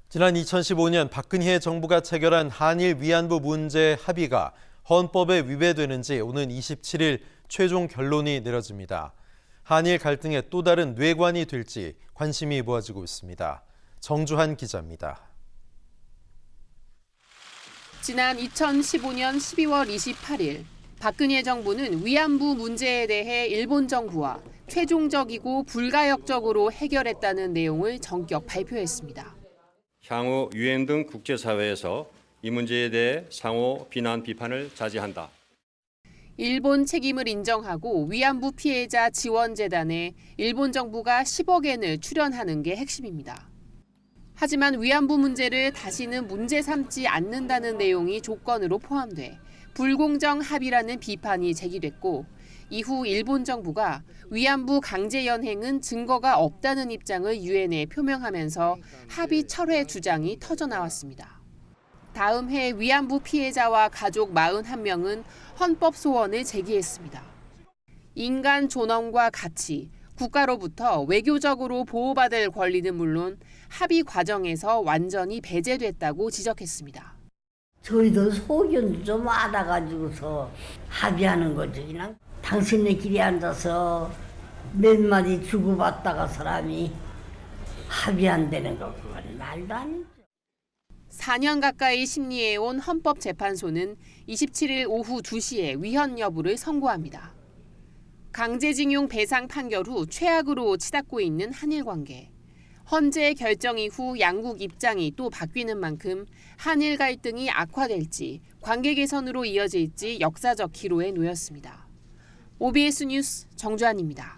지난 2015년 박근혜 정부가 체결한 한일 위안부 문제 합의가 헌법에 위배되는지 오는 27일 최종 결론이 내려집니다. 한일 갈등의 또 다른 뇌관이 될지 관심이 모아지고 있습니다. 정주한 기자입니다. 지난 2015년 12월 28일 박근혜 정부는 위안부 문제에 대해 일본 정부와 최종적이고 불가역적으로 해결했다는 내용을 전격 발표했습니다. 향후 유엔 등 국제사회에서 이 문제에 대해 상호 비난 비판을 자제한다. 일본 책임을 인정하고 위안부 피해자 지원재단에 일본 정부가 10억엔을 출연하는 게 핵심입니다. 하지만 위안부 문제를 다시는 문제 삼지 않는다는 내용이 조건으로 포함돼 불공정 합의라는 비판이 제기됐고 이후 일본 정부가 위안부 강제 연행은 증거가 없다는 입장을 유엔에 표명하면서 합의 철회 주장이 터져나왔습니다. 다음 해 위안부 피해자와 가족 41명은 헌법 소원을 제기했습니다. 인간 존엄과 가치, 국가로부터 외교적으로 보호받을 권리는 물론 합의 과정에서 완전히 배제됐다고 지적했습니다. 저희도 소견도 좀 알아가지고서 합의하는 거죠. 그냥 당신네끼리 앉아서 몇 마디 주고받다가 사람이 합의한다는 거 그건 말도 아니죠. 4년 가까이 심리해온 헌법재판소는 27일 오후 2시에 위헌 여부를 선고합니다. 강제징용 배상 판결 후 최악으로 치닫고 있는 한일 관계. 헌재 결정 이후 양국 입장이 또 바뀌는 만큼 한일 갈등이 악화될지 관계 개선으로 이어질지 역사적 기로에 놓였습니다. OBS 뉴스 정주한입니다.